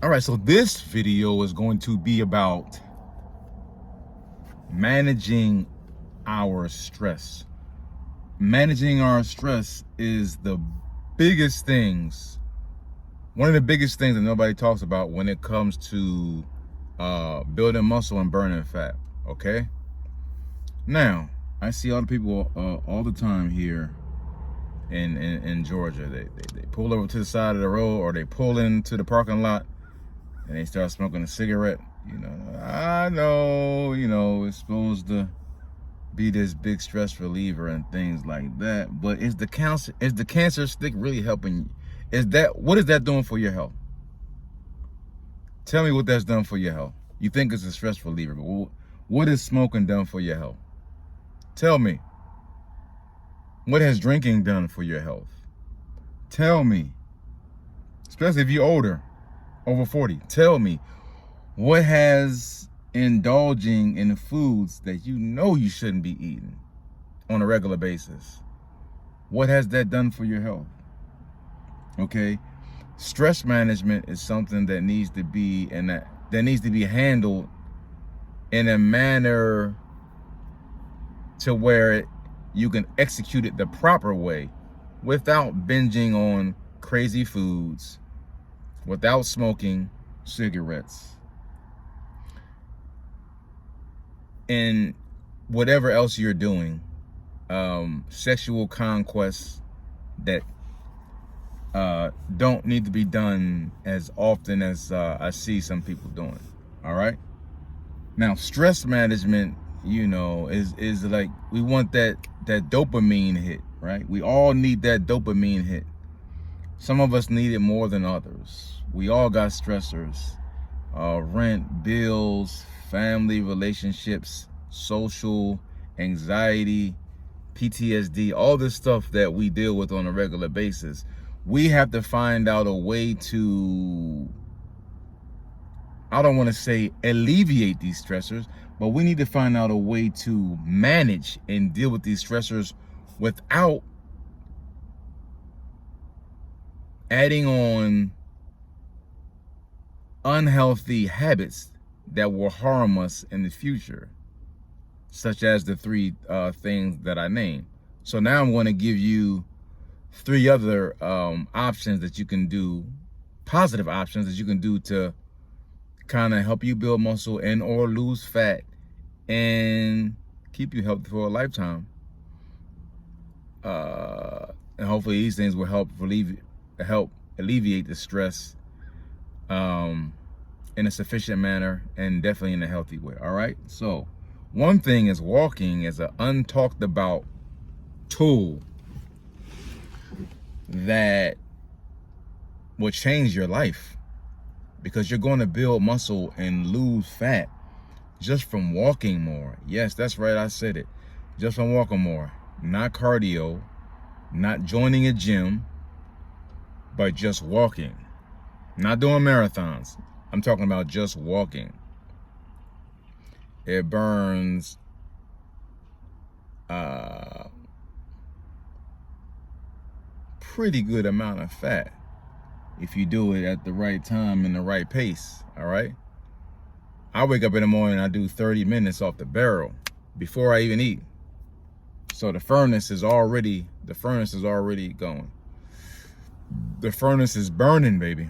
All right, so this video is going to be about managing our stress. Managing our stress is the biggest things, one of the biggest things that nobody talks about when it comes to building muscle and burning fat, okay? Now, I see all the people all the time here in Georgia. They pull over to the side of the road, or they pull into the parking lot and they start smoking a cigarette. I know, it's supposed to be this big stress reliever and things like that, but is the cancer stick really helping? What is that doing for your health? Tell me what that's done for your health. You think it's a stress reliever, but what is smoking done for your health? Tell me. What has drinking done for your health? Tell me. Especially if you're older, over 40. Tell me. What has indulging in foods that you know you shouldn't be eating on a regular basis, what has that done for your health? Okay? Stress management is something that needs to be handled in a manner to where you can execute it the proper way without binging on crazy foods, without smoking cigarettes, and whatever else you're doing, sexual conquests that don't need to be done as often as I see some people doing. All right. Now, stress management, is like, we want that dopamine hit, right? We all need that dopamine hit. Some of us need it more than others. We all got stressors, rent, bills, family, relationships, social, anxiety, PTSD, all this stuff that we deal with on a regular basis. We have to find out a way to, I don't want to say alleviate these stressors, but we need to find out a way to manage and deal with these stressors without adding on unhealthy habits that will harm us in the future, such as the three things that I named. So now I'm going to give you three other options that you can do, positive options that you can do to kind of help you build muscle and or lose fat and keep you healthy for a lifetime. And hopefully these things will help alleviate the stress in a sufficient manner and definitely in a healthy way. All right. So one thing is, walking is an untalked about tool that will change your life, because you're going to build muscle and lose fat just from walking more. Yes, that's right. I said it. Just from walking more, not cardio, not joining a gym, but just walking. Not doing marathons. I'm talking about just walking. It burns pretty good amount of fat if you do it at the right time and the right pace. All right. I wake up in the morning, I do 30 minutes off the barrel before I even eat. So the furnace is already going. The furnace is burning, baby.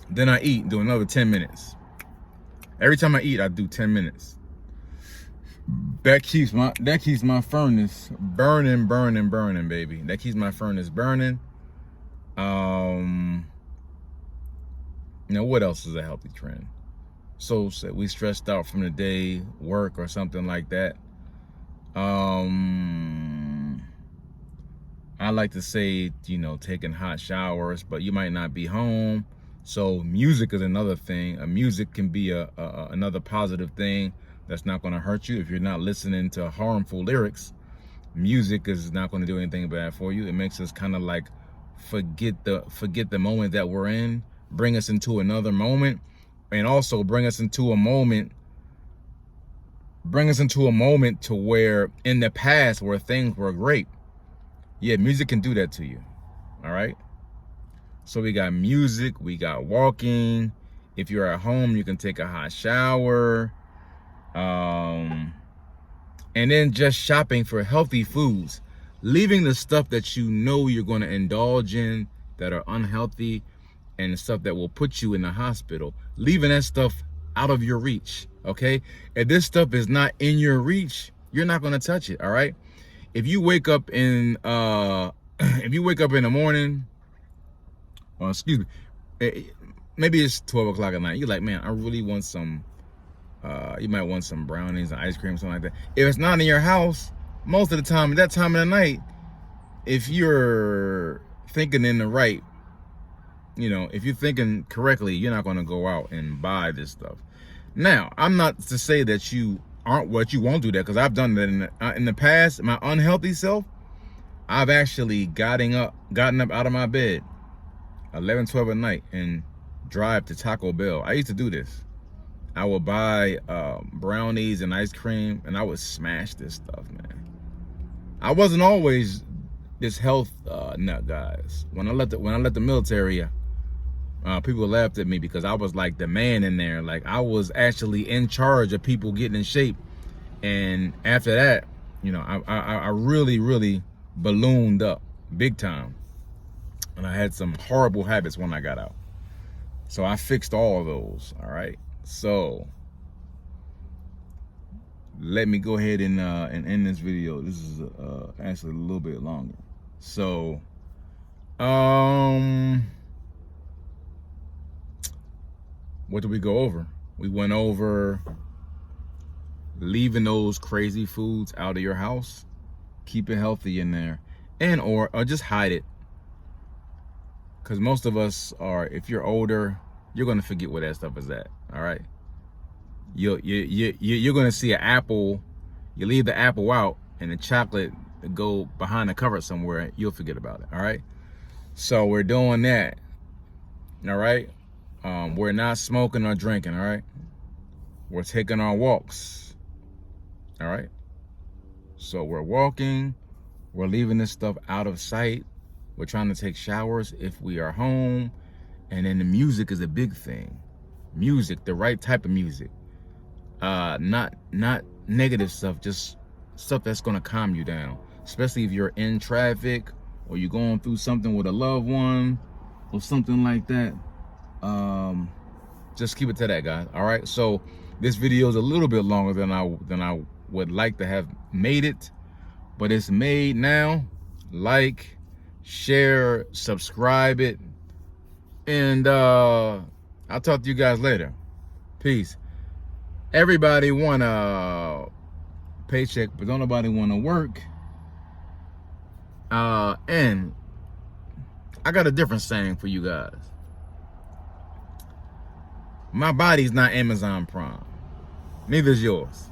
Then I eat, do another 10 minutes. Every time I eat, I do 10 minutes. That keeps my furnace burning, baby. That keeps my furnace burning. What else is a healthy trend? So we stressed out from the day, work or something like that. I like to say, taking hot showers, but you might not be home. So music is another thing. Music can be another positive thing that's not going to hurt you. If you're not listening to harmful lyrics, music is not going to do anything bad for you. It makes us kind of like forget the moment that we're in, bring us into another moment, and also bring us into a moment to where in the past where things were great. Yeah, music can do that to you. All right. So we got music, we got walking. If you're at home, you can take a hot shower. And then just shopping for healthy foods. Leaving the stuff that you know you're going to indulge in that are unhealthy and stuff that will put you in the hospital. Leaving that stuff out of your reach, okay? If this stuff is not in your reach, you're not going to touch it, all right? If you wake up in if you wake up in the morning, or excuse me, maybe it's 12 o'clock at night, you're like, man, I really want some, you might want some brownies and ice cream, something like that. If it's not in your house, most of the time, at that time of the night, if you're thinking in the right, you know, if you're thinking correctly, you're not going to go out and buy this stuff. Now, I'm not to say that you aren't what you won't do that, because I've done that in the past. My unhealthy self, I've actually gotten up out of my bed 11, 12 at night and drive to Taco Bell. I used to do this. I would buy brownies and ice cream, and I would smash this stuff, man. I wasn't always this health nut, guys. When I left the military, people laughed at me because I was like the man in there. Like, I was actually in charge of people getting in shape. And after that, you know, I really, really ballooned up big time. And I had some horrible habits when I got out. So I fixed all of those, all right? So let me go ahead and end this video. This is actually a little bit longer. So, what did we go over? We went over leaving those crazy foods out of your house. Keep it healthy in there, and or just hide it. Because most of us are, if you're older, you're gonna forget where that stuff is at. All right. You're gonna see an apple. You leave the apple out, and the chocolate go behind the cover somewhere. You'll forget about it. All right. So we're doing that. All right. We're not smoking or drinking. All right. We're taking our walks. All right. So we're walking. We're leaving this stuff out of sight. We're trying to take showers if we are home. And then the music is a big thing. Music, the right type of music. Not negative stuff, just stuff that's gonna calm you down. Especially if you're in traffic or you're going through something with a loved one or something like that. Just keep it to that, guys. All right. So this video is a little bit longer than I would like to have made it, but it's made now. Like, share, subscribe it, and I'll talk to you guys later. Peace. Everybody want a paycheck, but don't nobody want to work. And I got a different saying for you guys. My body's not Amazon Prime. Neither is yours.